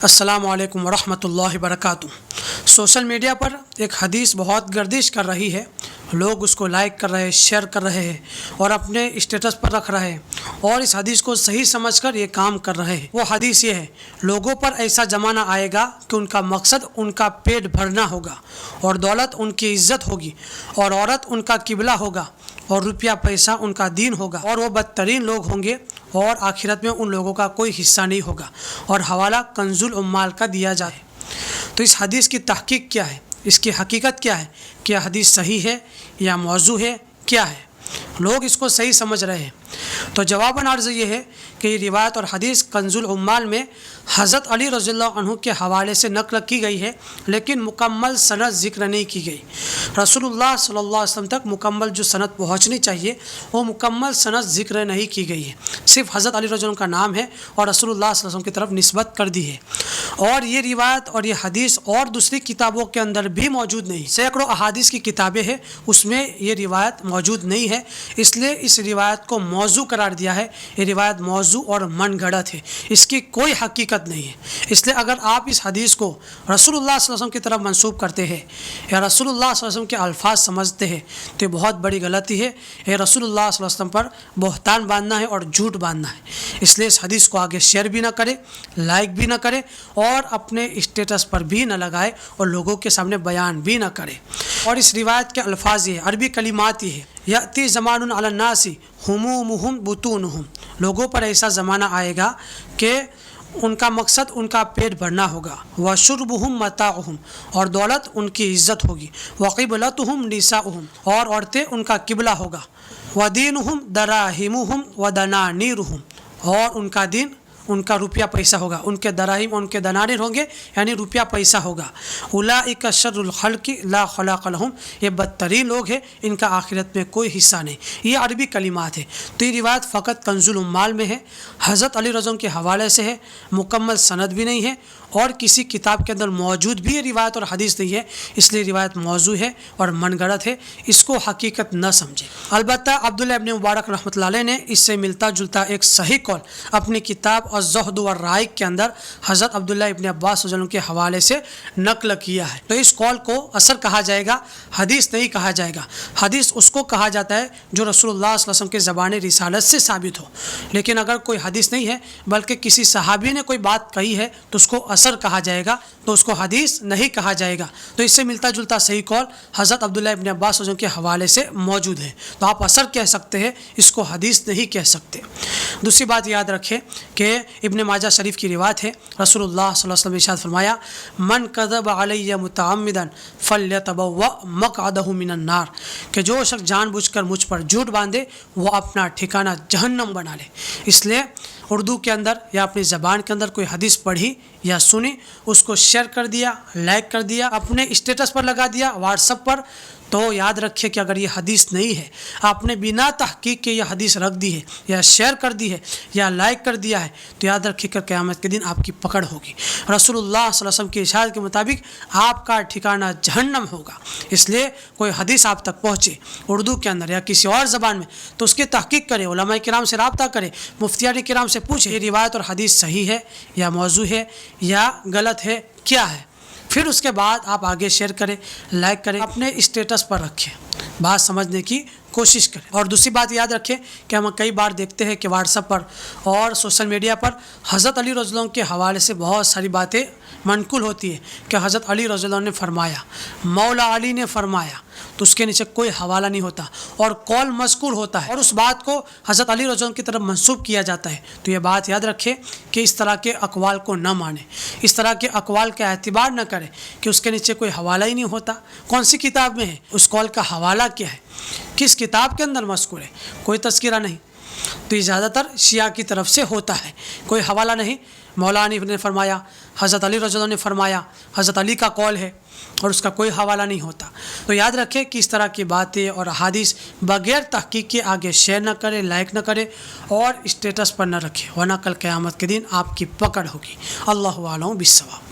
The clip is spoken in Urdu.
السلام علیکم ورحمۃ اللہ وبرکاتہ۔ سوشل میڈیا پر ایک حدیث بہت گردش کر رہی ہے، لوگ اس کو لائک کر رہے ہیں، شیئر کر رہے ہیں اور اپنے اسٹیٹس پر رکھ رہے ہیں اور اس حدیث کو صحیح سمجھ کر یہ کام کر رہے ہیں۔ وہ حدیث یہ ہے، لوگوں پر ایسا زمانہ آئے گا کہ ان کا مقصد ان کا پیٹ بھرنا ہوگا اور دولت ان کی عزت ہوگی اور عورت ان کا قبلہ ہوگا اور روپیہ پیسہ ان کا دین ہوگا، اور وہ بدترین لوگ ہوں گے اور آخرت میں ان لوگوں کا کوئی حصہ نہیں ہوگا، اور حوالہ کنز العمال کا دیا جائے۔ تو اس حدیث کی تحقیق کیا ہے، اس کی حقیقت کیا ہے، کیا حدیث صحیح ہے یا موضوع ہے، کیا ہے؟ لوگ اس کو صحیح سمجھ رہے ہیں۔ تو جواباً عرض یہ ہے کہ یہ روایت اور حدیث کنز العمال میں حضرت علی رضی اللہ عنہ کے حوالے سے نقل کی گئی ہے، لیکن مکمل سند ذکر نہیں کی گئی۔ رسول اللہ صلی اللہ علیہ وسلم تک مکمل جو سند پہنچنی چاہیے وہ مکمل سند ذکر نہیں کی گئی ہے، صرف حضرت علی رضی اللہ عنہ کا نام ہے اور رسول اللہ صلی اللہ علیہ وسلم کی طرف نسبت کر دی ہے، اور یہ روایت اور یہ حدیث اور دوسری کتابوں کے اندر بھی موجود نہیں۔ سینکڑوں احادیث کی کتابیں ہیں، اس میں یہ روایت موجود نہیں ہے، اس لیے اس روایت کو موضوع قرار دیا ہے۔ یہ روایت موضوع اور من گھڑت ہے، اس کی کوئی حقیقت نہیں ہے۔ اس لیے اگر آپ اس حدیث کو رسول اللہ صلی اللہ علیہ وسلم کی طرف منسوب کرتے ہیں یا رسول اللہ صلی اللہ علیہ وسلم کے الفاظ سمجھتے ہیں تو یہ بہت بڑی غلطی ہے۔ یہ رسول اللہ صلی اللہ علیہ وسلم پر بہتان باندھنا ہے اور جھوٹ باندھنا ہے۔ اس لیے اس حدیث کو آگے شیئر بھی نہ کرے، لائک بھی نہ کرے اور اپنے اسٹیٹس پر بھی نہ لگائے اور لوگوں کے سامنے بیان بھی نہ کرے۔ اور اس روایت کے الفاظ یہ عربی کلمات یہ ہے، یأتی زمان علی الناس ہمومہم بطونہم، لوگوں پر ایسا زمانہ آئے گا کہ ان کا مقصد ان کا پیٹ بھرنا ہوگا، وشربہم متاعہم، اور دولت ان کی عزت ہوگی، وقبلتہم نساؤہم، اور عورتیں ان کا قبلہ ہوگا، ودینہم دراہمہم ودنانیرہم، اور ان کا دین ان کا روپیہ پیسہ ہوگا، ان کے دراہم ان کے دنانیر ہوں گے یعنی روپیہ پیسہ ہوگا۔ اولئک شر الخلق لا خلاق لہم، یہ بدترین لوگ ہیں، ان کا آخرت میں کوئی حصہ نہیں۔ یہ عربی کلمات ہے۔ تو یہ روایت فقط کنز العمال میں ہے، حضرت علی رضی اللہ عنہ کے حوالے سے ہے، مکمل سند بھی نہیں ہے اور کسی کتاب کے اندر موجود بھی یہ روایت اور حدیث نہیں ہے، اس لیے روایت موضوع ہے اور من گھڑت ہے، اس کو حقیقت نہ سمجھے۔ البتہ عبداللہ ابن مبارک رحمۃ اللہ علیہ نے اس سے ملتا جلتا ایک صحیح قول اپنی کتاب الزہد والرائق کے اندر حضرت عبداللہ ابن عباس رضی اللہ عنہ کے حوالے سے نقل کیا ہے۔ تو اس قول کو اثر کہا جائے گا، حدیث نہیں کہا جائے گا۔ حدیث اس کو کہا جاتا ہے جو رسول اللہ صلی اللہ علیہ وسلم کے زبان رسالت سے ثابت ہو، لیکن اگر کوئی حدیث نہیں ہے بلکہ کسی صحابی نے کوئی بات کہی ہے تو اس کو اثر کہا جائے گا، تو اس کو حدیث نہیں کہا جائے گا۔ تو اس سے ملتا جلتا صحیح قول حضرت عبداللہ ابن عباس رضی اللہ عنہ کے حوالے سے موجود ہے، تو آپ اثر کہہ سکتے ہیں، اس کو حدیث نہیں کہہ سکتے۔ دوسری بات یاد رکھیں کہ ابن ماجہ شریف کی روایت ہے، رسول اللہ صلی اللہ علیہ وسلم نے ارشاد فرمایا، من کذب علی متعمدا فلیتبوأ مقعدہ من النار، کہ جو شخص جان بوجھ کر مجھ پر جھوٹ باندھے وہ اپنا ٹھکانہ جہنم بنا لے۔ اس لیے اردو کے اندر یا اپنی زبان کے اندر کوئی حدیث پڑھی یا سنی، اس کو شیئر کر دیا، لائک کر دیا، اپنے اسٹیٹس پر لگا دیا، واٹس ایپ پر، تو یاد رکھے کہ اگر یہ حدیث نہیں ہے، آپ نے بنا تحقیق کے یہ حدیث رکھ دی ہے یا شیئر کر دی ہے یا لائک کر دیا ہے، تو یاد رکھے کہ قیامت کے دن آپ کی پکڑ ہوگی۔ رسول اللہ صلی اللہ علیہ وسلم کی ارشاد کے مطابق آپ کا ٹھکانہ جہنم ہوگا۔ اس لیے کوئی حدیث آپ تک پہنچے اردو کے اندر یا کسی اور زبان میں تو اس کی تحقیق کرے، علماء کرام سے رابطہ کرے، مفتیان کرام سے پوچھے یہ روایت اور حدیث صحیح ہے یا موضوع ہے یا غلط ہے، کیا ہے، پھر اس کے بعد آپ آگے شیئر کریں، لائک کریں، اپنے اسٹیٹس پر رکھیں، بات سمجھنے کی کوشش کریں۔ اور دوسری بات یاد رکھیں کہ ہم کئی بار دیکھتے ہیں کہ واٹس ایپ پر اور سوشل میڈیا پر حضرت علی رضی اللہ عنہ کے حوالے سے بہت ساری باتیں منقول ہوتی ہیں کہ حضرت علی رضی اللہ عنہ نے فرمایا، مولا علی نے فرمایا، تو اس کے نیچے کوئی حوالہ نہیں ہوتا اور قول مذکور ہوتا ہے اور اس بات کو حضرت علی رضی اللہ عنہ کی طرف منسوب کیا جاتا ہے۔ تو یہ بات یاد رکھیں کہ اس طرح کے اقوال کو نہ مانیں، اس طرح کے اقوال کا اعتبار نہ کریں کہ اس کے نیچے کوئی حوالہ ہی نہیں ہوتا۔ کون سی کتاب میں ہے، اس قول کا حوالہ کیا ہے، کس کتاب کے اندر مذکور ہے، کوئی تذکرہ نہیں۔ تو یہ زیادہ تر شیعہ کی طرف سے ہوتا ہے، کوئی حوالہ نہیں، مولا علی نے فرمایا، حضرت علی رضی اللہ عنہ نے فرمایا، حضرت علی کا قول ہے اور اس کا کوئی حوالہ نہیں ہوتا۔ تو یاد رکھیں کہ اس طرح کی باتیں اور احادیث بغیر تحقیق کے آگے شیئر نہ کرے، لائک نہ کرے اور اسٹیٹس پر نہ رکھے، ورنہ کل قیامت کے دن آپ کی پکڑ ہوگی۔ اللہ اعلم بالصواب۔